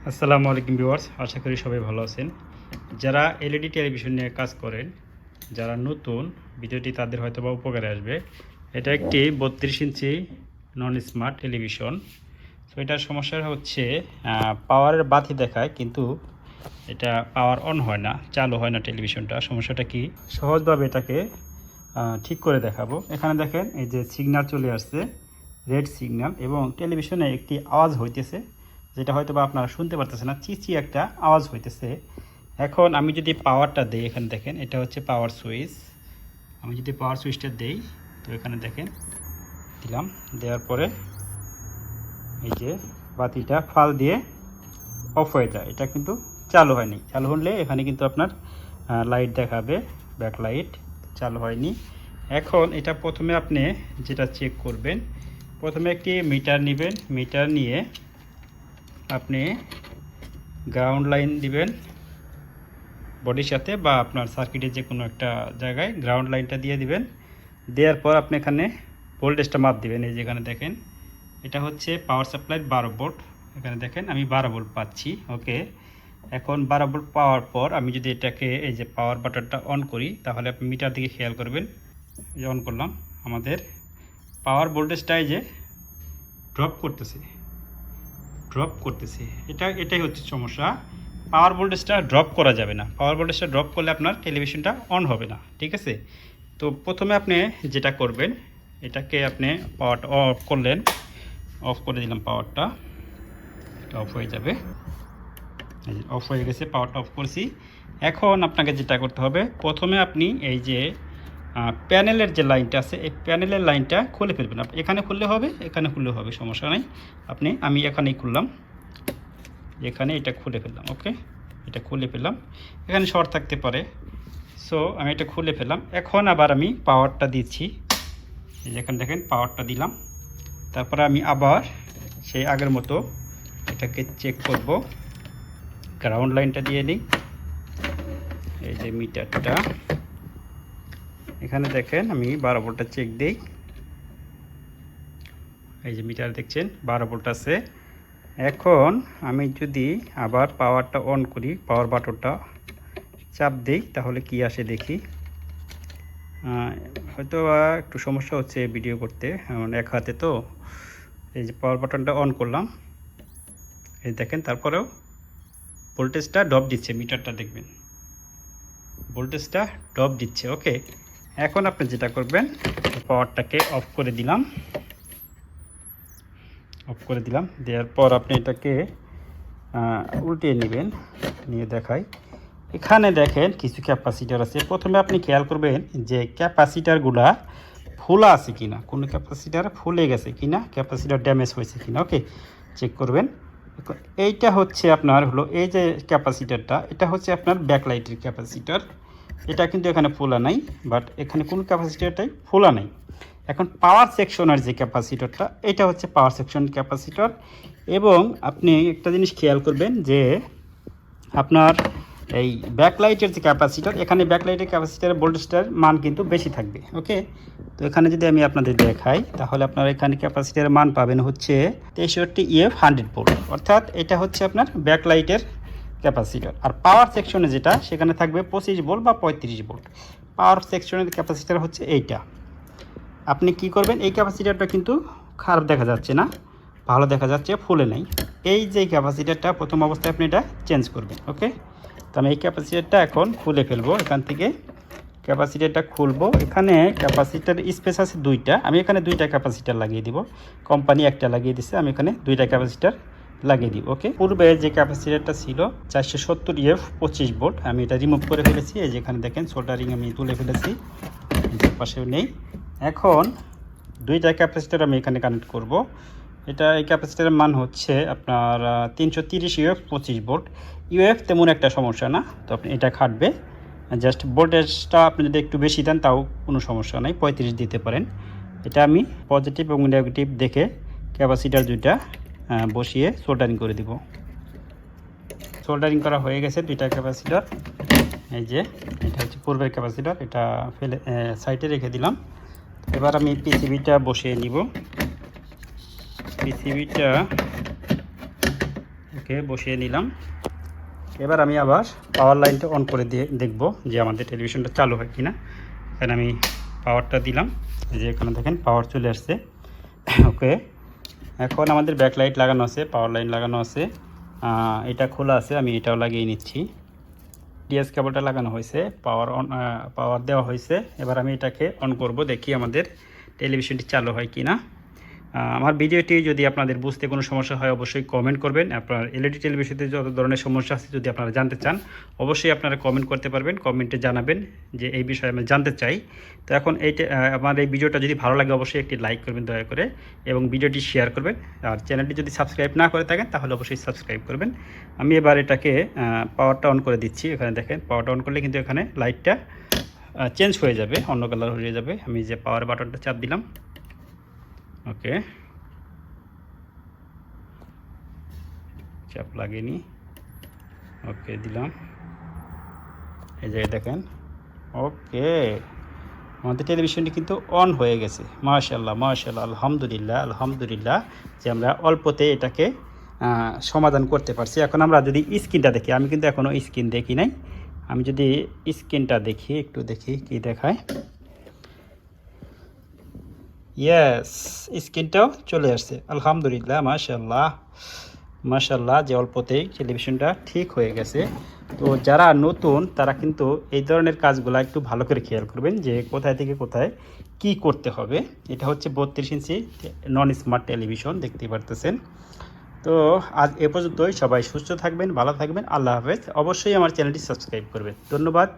আসসালামু আলাইকুম ভিউয়ার্স, আশা করি সবাই ভালো আছেন। যারা এলইডি টেলিভিশন নিয়ে কাজ করেন, যারা নতুন, ভিডিওটি তাদের হয়তো বা উপকারে আসবে। এটা একটি 32 ইঞ্চি নন স্মার্ট টেলিভিশন। তো এটার সমস্যা হচ্ছে পাওয়ারের বাতি দেখায়, কিন্তু এটা পাওয়ার অন হয় না, চালু হয় না টেলিভিশনটা। সমস্যাটা কি, সহজভাবে এটাকে ঠিক করে দেখাবো। এখানে দেখেন, এই যে সিগন্যাল চলে আসছে, রেড সিগন্যাল, এবং টেলিভিশনে একটি আওয়াজ হইতেছে, যেটা হয়তো বা আপনারা শুনতে পারতেছেন না, চিচি একটা আওয়াজ হইতেছে। এখন আমি যদি পাওয়ারটা দেই, এখানে দেখেন এটা হচ্ছে পাওয়ার সুইচ। আমি যদি পাওয়ার সুইচটা দেই, তো এখানে দেখেন দিলাম, দেওয়ার পরে এই যে বাতিটা ফাল দিয়ে অফ হয়ে যায়। এটা কিন্তু চালু হয়নি। চালু হলে এখানে কিন্তু আপনার লাইট দেখাবে, ব্যাক লাইট। চালু হয়নি। এখন এটা প্রথমে আপনি যেটা চেক করবেন, প্রথমে একটি মিটার নেবেন। মিটার নিয়ে আপনি গ্রাউন্ড লাইন দিবেন বডির সাথে, বা আপনার সার্কিটের যে কোনো একটা জায়গায় গ্রাউন্ড লাইনটা দিয়ে দিবেন। দেওয়ার পর আপনি এখানে ভোল্টেজটা মাপ দিবেন। এই যেখানে দেখেন এটা হচ্ছে পাওয়ার সাপ্লাই 12 ভোল্ট। এখানে দেখেন আমি 12 ভোল্ট পাচ্ছি। ওকে, এখন 12 ভোল্ট পাওয়ার পর আমি যদি এটাকে এই যে পাওয়ার বাটনটা অন করি, তাহলে আপনি মিটার দিকে খেয়াল করবেন। এই যে অন করলাম, আমাদের পাওয়ার ভোল্টেজটা এই যে ড্রপ করতেছে। এটাই হচ্ছে সমস্যা। পাওয়ার ভোল্টেজটা ড্রপ করা যাবে না। পাওয়ার ভোল্টেজটা ড্রপ করলে আপনার টেলিভিশনটা অন হবে না, ঠিক আছে? তো প্রথমে আপনি যেটা করবেন, এটাকে আপনি পাওয়ারটা অফ করলেন, অফ করে দিলাম পাওয়ারটা, এটা অফ হয়ে যাবে। অফ হয়ে গেছে, পাওয়ারটা অফ করছি। এখন আপনাকে যেটা করতে হবে, প্রথমে আপনি এই যে প্যানেলের যে লাইনটা আছে, এই প্যানেলের লাইনটা খুলে ফেলবেন। আপনি এখানে খুললে হবে, এখানে খুললে হবে, সমস্যা নাই। আমি এখানেই খুললাম, এখানে এটা খুলে ফেললাম। ওকে, এটা খুলে ফেললাম। এখানে শর্ট থাকতে পারে, সো আমি এটা খুলে ফেললাম। এখন আবার আমি পাওয়ারটা দিচ্ছি। যেখানে দেখেন পাওয়ারটা দিলাম, তারপরে আমি আবার সেই আগের মতো এটাকে চেক করব। গ্রাউন্ড লাইনটা দিয়ে নিই, এই যে মিটারটা, এখানে দেখেন আমি 12 ভোল্টটা চেক দিই। এই যে মিটার দেখছেন 12 ভোল্ট আছে। এখন আমি যদি আবার পাওয়ারটা অন করি, পাওয়ার বাটনটা চাপ দিই, তাহলে কি আসে দেখি। হয়তো একটু সমস্যা হচ্ছে ভিডিও করতে, কারণ এক হাতে তো। এই যে পাওয়ার বাটনটা অন করলাম, এই দেখেন, তারপরেও ভোল্টেজটা ড্রপ দিচ্ছে। মিটারটা দেখবেন ভোল্টেজটা ড্রপ দিচ্ছে। ওকে, এখন আপনি যেটা করবেন, পাওয়ারটাকে অফ করে দিলাম। দেওয়ার পর আপনি এটাকে উল্টিয়ে নেবেন, নিয়ে দেখাই। এখানে দেখেন কিছু ক্যাপাসিটার আছে। প্রথমে আপনি খেয়াল করবেন যে ক্যাপাসিটারগুলা ফুলা আছে কিনা, কোনো ক্যাপাসিটার ফুলে গেছে কিনা, ক্যাপাসিটার ড্যামেজ হয়েছে কিনা। ওকে, চেক করবেন। এইটা হচ্ছে আপনার হলো, এই যে ক্যাপাসিটারটা, এটা হচ্ছে আপনার ব্যাকলাইটের ক্যাপাসিটার। এটা কিন্তু এখানে ফোলা নাই, বাট এখানে কোন ক্যাপাসিটারটাই ফোলা নাই। এখন পাওয়ার সেকশনের যে ক্যাপাসিটরটা, এটা হচ্ছে পাওয়ার সেকশন ক্যাপাসিটর। এবং আপনি একটা জিনিস খেয়াল করবেন যে আপনার এই ব্যাকলাইটের যে ক্যাপাসিটর, এখানে ব্যাকলাইটের ক্যাপাসিটারের ভোল্টেজটার মান কিন্তু বেশি থাকবে। ওকে, তো এখানে যদি আমি আপনাদের দেখাই, তাহলে আপনারা এখানে ক্যাপাসিটারের মান পাবেন হচ্ছে 63 EF 100 ভোল্ট, অর্থাৎ এটা হচ্ছে আপনার ব্যাকলাইটের ক্যাপাসিটর। আর পাওয়ার সেকশনে যেটা, সেখানে থাকবে 25 ভোল্ট বা 35 ভোল্ট। পাওয়ার সেকশনের ক্যাপাসিটার হচ্ছে এইটা। আপনি কি করবেন, এই ক্যাপাসিটারটা কিন্তু খারাপ দেখা যাচ্ছে না, ভালো দেখা যাচ্ছে, ফুলে নেই। এই যে ক্যাপাসিটারটা প্রথম অবস্থায় আপনি এটা চেঞ্জ করবেন। ওকে, তো আমি এই ক্যাপাসিটারটা এখন খুলে ফেলবো। এখান থেকে ক্যাপাসিটারটা খুলবো। এখানে ক্যাপাসিটার স্পেস আছে 2টা। আমি এখানে 2টা ক্যাপাসিটার লাগিয়ে দিব। কোম্পানি একটা লাগিয়ে দিছে, আমি এখানে 2টা ক্যাপাসিটার লাগিয়ে দিব। ওকে, পূর্বে যে ক্যাপাসিটারটা ছিল 470 EF 25 ভোল্ট, আমি এটা রিমুভ করে ফেলেছি। এই যেখানে দেখেন সোল্ডারিং আমি তুলে ফেলেছি, যে পাশেও নেই। এখন 2টা ক্যাপাসিটার আমি এখানে কানেক্ট করব। এই ক্যাপাসিটারের মান হচ্ছে আপনার 330 UF 25 ভোল্ট। ইউএফ তেমন একটা সমস্যা না, তো আপনি এটা খাটবে। জাস্ট ভোল্টেজটা আপনি যদি একটু বেশি দেন, তাও কোনো সমস্যা নাই, 35 দিতে পারেন। এটা আমি পজিটিভ এবং নেগেটিভ দেখে ক্যাপাসিটার 2টা বসিয়ে সোল্ডারিং করে দিব। সোল্ডারিং করা হয়ে গেছে 2টা ক্যাপাসিটার। এই যে এটা হচ্ছে পূর্বের ক্যাপাসিটার, এটা ফেলে সাইডে রেখে দিলাম। এবার আমি পিসিবিটা বসিয়ে নিব। পিসিবিটা ওকে, বসিয়ে নিলাম। এবার আমি আবার পাওয়ার লাইনটা অন করে দিয়ে দেখব যে আমাদের টেলিভিশনটা চালু হয় কিনা। এখানে আমি পাওয়ারটা দিলাম, এই যে এখানে দেখেন পাওয়ার চলে আসছে। ওকে, এখন আমাদের ব্যাকলাইট লাগানো আছে, পাওয়ার লাইন লাগানো আছে, এটা খোলা আছে, আমি এটাও লাগিয়ে নিচ্ছি। ডিএস কেবলটা লাগানো হয়েছে, পাওয়ার দেওয়া হয়েছে। এবার আমি এটাকে অন করব, দেখি আমাদের টেলিভিশনটি চালু হয় কি না। আমার ভিডিওটি যদি আপনাদের বুঝতে কোনো সমস্যা হয় অবশ্যই কমেন্ট করবেন। আপনার এলইডি টেলিভিশনে যত ধরনের সমস্যা আছে যদি আপনারা জানতে চান অবশ্যই আপনারা কমেন্ট করতে পারবেন, কমেন্টে জানাবেন যে এই বিষয়ে আমি জানতে চাই। তো এখন আমার এই ভিডিওটা যদি ভালো লাগে অবশ্যই একটি লাইক করবেন দয়া করে, এবং ভিডিওটি শেয়ার করবেন। আর চ্যানেলটি যদি সাবস্ক্রাইব না করে থাকেন তাহলে অবশ্যই সাবস্ক্রাইব করবেন। আমি এবার এটাকে পাওয়ারটা অন করে দিচ্ছি। এখানে দেখেন পাওয়ারটা অন করলে কিন্তু এখানে লাইটটা চেঞ্জ হয়ে যাবে, অন্য কালার হয়ে যাবে। আমি যে পাওয়ার বাটনটা চাপ দিলাম, ওকে, চাপ লাগেনি, ওকে দিলাম, এই যে দেখেন। ওকে, আমাদের টেলিভিশনটি কিন্তু অন হয়ে গেছে। মাশাআল্লাহ মাশাআল্লাহ, আলহামদুলিল্লাহ আলহামদুলিল্লাহ যে আমরা অল্পতে এটাকে সমাধান করতে পারছি। এখন আমরা যদি স্ক্রিনটা দেখি, আমি কিন্তু এখনও স্ক্রিন দেখি নাই, আমি যদি স্ক্রিনটা দেখি একটু দেখি কি দেখায়। ইয়েস, স্ক্রিনটাও চলে আসছে, আলহামদুলিল্লাহ মাশাআল্লাহ মাশাআল্লাহ, যে অল্পতেই টেলিভিশনটা ঠিক হয়ে গেছে। তো যারা নতুন তারা কিন্তু এই ধরনের কাজগুলো একটু ভালো করে খেয়াল করবেন যে কোথায় থেকে কোথায় কি করতে হবে। এটা হচ্ছে 32 ইঞ্চি নন স্মার্ট টেলিভিশন, দেখতেই পারতেছেন। তো আজ এ পর্যন্তই, সবাই সুস্থ থাকবেন, ভালো থাকবেন, আল্লাহ হাফেজ। অবশ্যই আমার চ্যানেলটি সাবস্ক্রাইব করবেন। ধন্যবাদ।